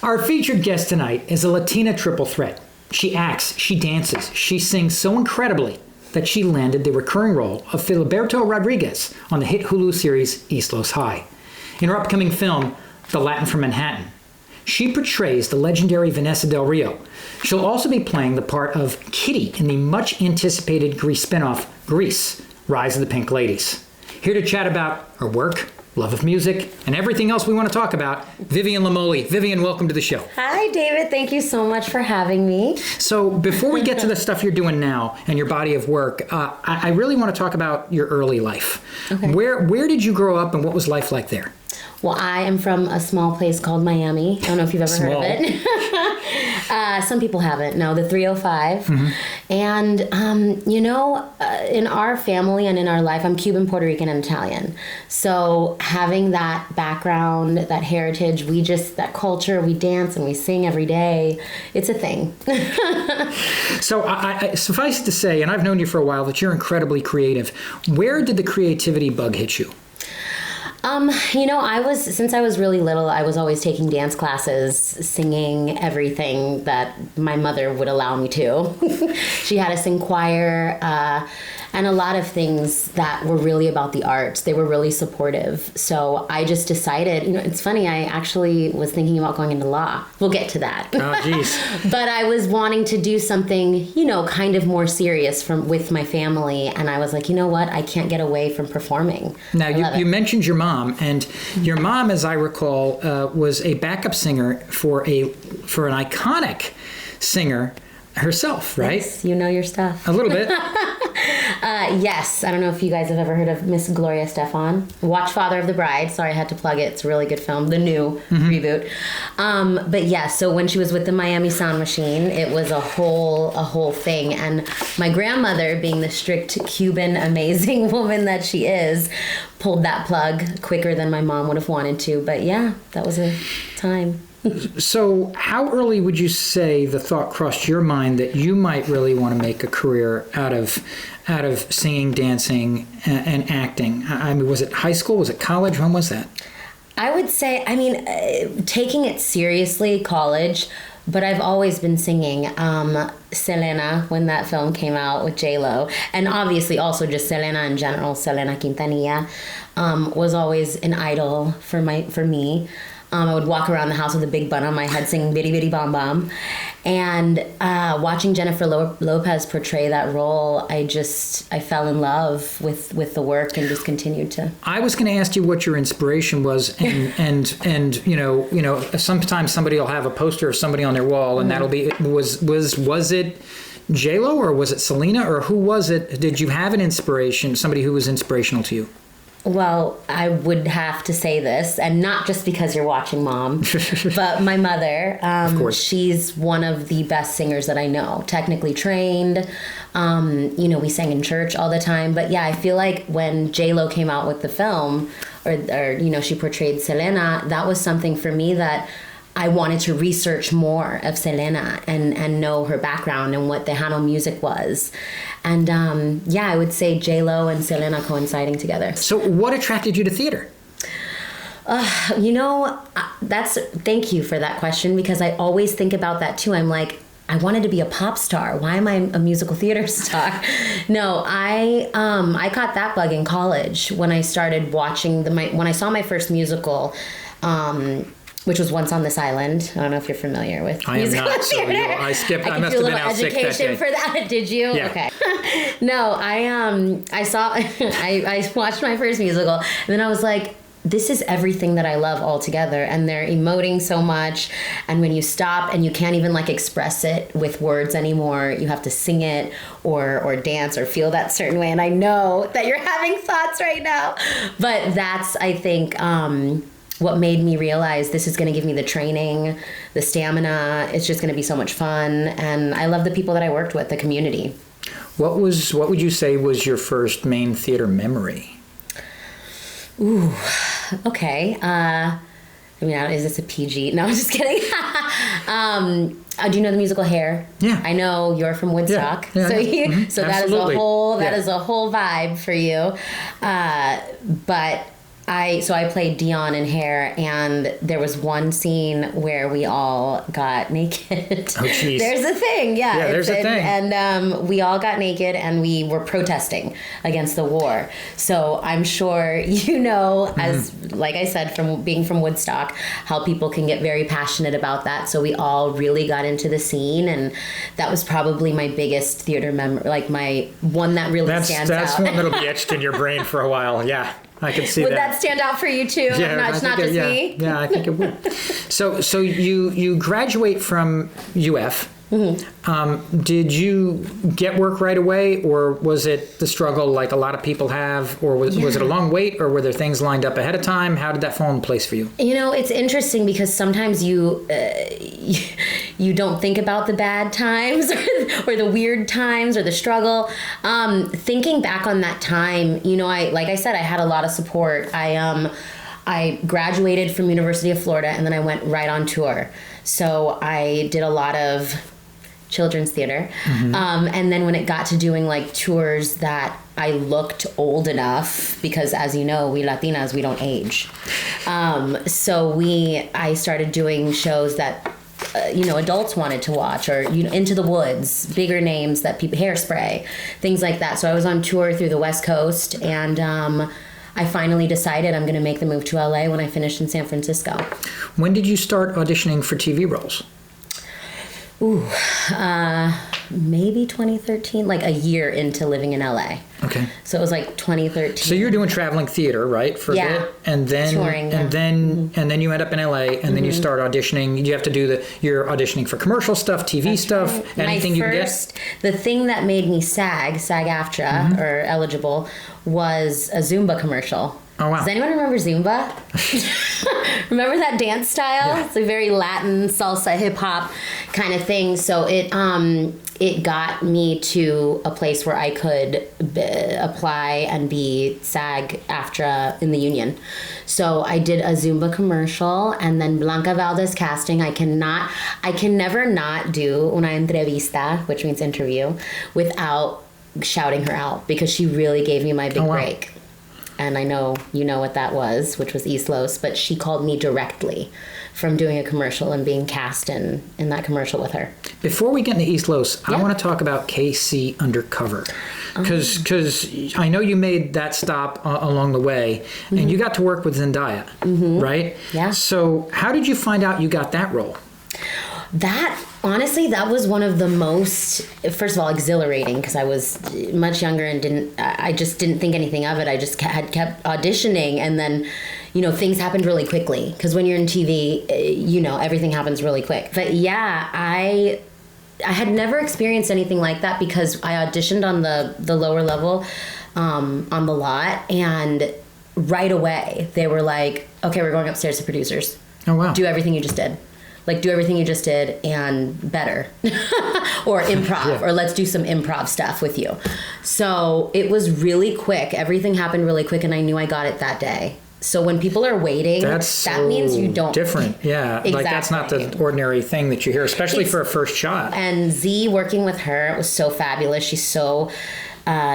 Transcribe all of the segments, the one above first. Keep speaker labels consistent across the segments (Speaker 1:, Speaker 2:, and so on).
Speaker 1: Our featured guest tonight is a Latina triple threat. She acts, she dances, she sings so incredibly that she landed the recurring role of Filiberto Rodriguez on the hit Hulu series East Los High. In her upcoming film, The Latin from Manhattan, she portrays the legendary Vanessa Del Rio. She'll also be playing the part of Kitty in the much-anticipated Grease spinoff, Grease, Rise of the Pink Ladies. Here to chat about her work, love of music, and everything else we want to talk about, Vivian Lamolli. Vivian, welcome to the show.
Speaker 2: Hi, David. Thank you so much for having me.
Speaker 1: So before we get to the stuff you're doing now and your body of work, I really want to talk about your early life. Okay. Where did you grow up and what was life like there?
Speaker 2: Well, I am from a small place called Miami. I don't know if you've ever heard of it. Some people haven't. No, the 305. Mm-hmm. And, in our family and in our life, I'm Cuban, Puerto Rican, and Italian. So having that background, that heritage, that culture, we dance and we sing every day. It's a thing.
Speaker 1: So I suffice to say, and I've known you for a while, that you're incredibly creative. Where did the creativity bug hit you? Since I was really little, I was always taking dance classes, singing everything that my mother would allow me to. She had us in choir, and a lot of things that were really about the arts. They were really supportive. So I just decided, it's funny, I actually was thinking about going into law. We'll get to that. Oh, geez.
Speaker 2: But I was wanting to do something, kind of more serious with my family. And I was like, you know what? I can't get away from performing.
Speaker 1: Now, you mentioned your mom, and your mom, as I recall, was a backup singer for an iconic singer herself, right?
Speaker 2: Yes, you know your stuff.
Speaker 1: A little bit.
Speaker 2: Yes. I don't know if you guys have ever heard of Miss Gloria Estefan. Watch Father of the Bride. Sorry, I had to plug it. It's a really good film. The new reboot. But yeah, so when she was with the Miami Sound Machine, it was a whole thing. And my grandmother, being the strict Cuban, amazing woman that she is, pulled that plug quicker than my mom would have wanted to. But yeah, that was a time.
Speaker 1: So how early would you say the thought crossed your mind that you might really want to make a career out of singing, dancing, and acting? I mean, was it high school? Was it college? When was that?
Speaker 2: I would say, taking it seriously, college, but I've always been singing. Selena, when that film came out with J-Lo, and obviously also just Selena in general, Selena Quintanilla, was always an idol for me. I would walk around the house with a big bun on my head singing Bitty Bitty Bom Bom. And watching Jennifer Lopez portray that role, I fell in love with the work and just continued to.
Speaker 1: I was going to ask you what your inspiration was, and sometimes somebody will have a poster of somebody on their wall, and that'll be, was it J-Lo or was it Selena or who was it? Did you have an inspiration, somebody who was inspirational to you?
Speaker 2: Well, I would have to say this, and not just because you're watching Mom, but my mother.
Speaker 1: Of course.
Speaker 2: She's one of the best singers that I know, technically trained. We sang in church all the time. But yeah, I feel like when J-Lo came out with the film, or she portrayed Selena, that was something for me that I wanted to research more of Selena and know her background and what Tejano music was. And I would say J-Lo and Selena coinciding together.
Speaker 1: So what attracted you to theater?
Speaker 2: Thank you for that question, because I always think about that too. I'm like, I wanted to be a pop star. Why am I a musical theater star? No, I caught that bug in college when I started watching when I saw my first musical, which was Once on This Island. I don't know if you're familiar with
Speaker 1: I am not, so I skipped. I must have been out sick that day.
Speaker 2: Education for that, did you?
Speaker 1: Yeah.
Speaker 2: Okay. No, I watched my first musical, and then I was like, this is everything that I love all together, and they're emoting so much, and when you stop and you can't even express it with words anymore, you have to sing it or dance or feel that certain way, and I know that you're having thoughts right now, but that's, I think, what made me realize this is going to give me the training, the stamina. It's just going to be so much fun. And I love the people that I worked with, the community.
Speaker 1: What would you say was your first main theater memory?
Speaker 2: Ooh, okay. Is this a PG? No, I'm just kidding. Do you know the musical Hair?
Speaker 1: Yeah.
Speaker 2: I know you're from Woodstock.
Speaker 1: Yeah.
Speaker 2: So that is a whole vibe for you. But I played Dion in Hair, and there was one scene where we all got naked.
Speaker 1: Oh, jeez.
Speaker 2: There's a thing, yeah.
Speaker 1: Yeah, there's a thing.
Speaker 2: And we all got naked, and we were protesting against the war. So I'm sure you know, as like I said, from being from Woodstock, how people can get very passionate about that. So we all really got into the scene, and that was probably my biggest theater memory, like my one that really stands out.
Speaker 1: That's one that'll be etched in your brain for a while. Yeah. I can see
Speaker 2: Would
Speaker 1: that.
Speaker 2: that stand out for you too?
Speaker 1: Yeah,
Speaker 2: It's not just me?
Speaker 1: Yeah, I think it would. So you graduate from UF. Did you get work right away, or was it the struggle like a lot of people have, or was it a long wait, or were there things lined up ahead of time? How did that fall in place for you?
Speaker 2: You know, it's interesting because sometimes you don't think about the bad times or the weird times or the struggle. Thinking back on that time, you know, like I said, I had a lot of support. I graduated from University of Florida, and then I went right on tour. So I did a lot of children's theater. And then when it got to doing like tours that I looked old enough, because as you know, we Latinas, we don't age. So I started doing shows that adults wanted to watch, or Into the Woods, bigger names that people, Hairspray, things like that. So I was on tour through the West Coast, and I finally decided I'm going to make the move to LA when I finished in San Francisco.
Speaker 1: When did you start auditioning for TV roles?
Speaker 2: Maybe 2013, like a year into living in LA.
Speaker 1: Okay.
Speaker 2: So it was like 2013.
Speaker 1: So you're doing traveling theater, right? For a bit, and then
Speaker 2: touring,
Speaker 1: and then you end up in LA, and then you start auditioning. You have to do you're auditioning for commercial stuff, TV stuff,
Speaker 2: right.
Speaker 1: anything you can get.
Speaker 2: The thing that made me SAG-AFTRA or eligible was a Zumba commercial.
Speaker 1: Oh, wow.
Speaker 2: Does anyone remember Zumba? Remember that dance style? Yeah. It's a very Latin salsa hip hop kind of thing. So it got me to a place where I could apply and be SAG-AFTRA in the union. So I did a Zumba commercial, and then Blanca Valdez casting. I can never not do una entrevista, which means interview, without shouting her out, because she really gave me my big break. And I know you know what that was, which was East Los, but she called me directly from doing a commercial and being cast in that commercial with her.
Speaker 1: Before we get into East Los, I want to talk about KC Undercover. Because I know you made that stop along the way, and you got to work with Zendaya, right?
Speaker 2: Yeah.
Speaker 1: So how did you find out you got that role?
Speaker 2: Honestly, that was one of the most, first of all, exhilarating, because I was much younger and I just didn't think anything of it. I just had kept auditioning, and then, things happened really quickly, because when you're in TV, everything happens really quick. But yeah, I had never experienced anything like that, because I auditioned on the lower level, on the lot, and right away they were like, okay, we're going upstairs to producers.
Speaker 1: Oh, wow.
Speaker 2: Do everything you just did. Like, do everything you just did and better. Or improv, or let's do some improv stuff with you. So it was really quick. Everything happened really quick, and I knew I got it that day. So when people are waiting, that means you don't.
Speaker 1: Different, yeah.
Speaker 2: Exactly.
Speaker 1: Like, that's not the ordinary thing that you hear, especially for a first shot.
Speaker 2: And Z, working with her, was so fabulous. She's so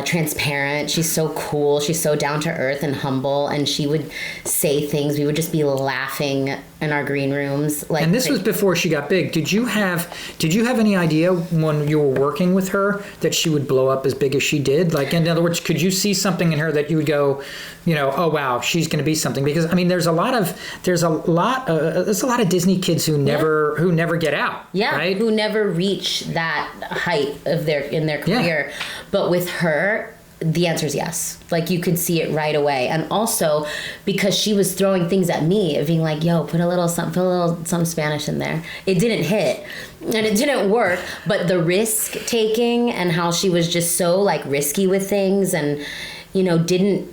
Speaker 2: transparent. She's so cool. She's so down to earth and humble. And she would say things. We would just be laughing in our green rooms.
Speaker 1: And this was before she got big. Did you have any idea when you were working with her that she would blow up as big as she did? Like, in other words, could you see something in her that you would go, oh wow, she's going to be something? Because I mean, there's a lot of Disney kids who never get out.
Speaker 2: Yeah,
Speaker 1: right?
Speaker 2: Who never reach that height of their career. Yeah. But with her, the answer is yes. Like, you could see it right away. And also because she was throwing things at me, of being like, yo, put a little some Spanish in there. It didn't hit and it didn't work, but the risk taking and how she was just so like risky with things, and didn't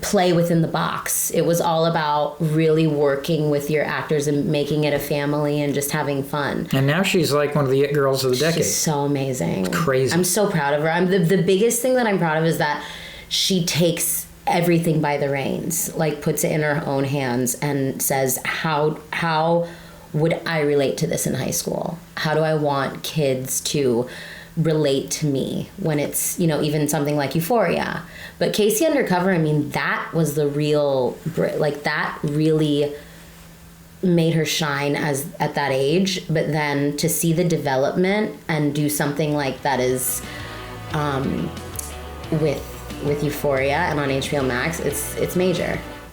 Speaker 2: play within the box. It was all about really working with your actors and making it a family and just having fun.
Speaker 1: And now she's like one of the it girls of the decade.
Speaker 2: She's so amazing.
Speaker 1: It's crazy.
Speaker 2: I'm so proud of her. The biggest thing that I'm proud of is that she takes everything by the reins, like puts it in her own hands and says, how would I relate to this in high school? How do I want kids to relate to me when it's, you know, even something like Euphoria. But Casey Undercover, I mean, that was the real, like, that really made her shine as at that age. But then to see the development and do something like that is with Euphoria and on HBO Max, it's major.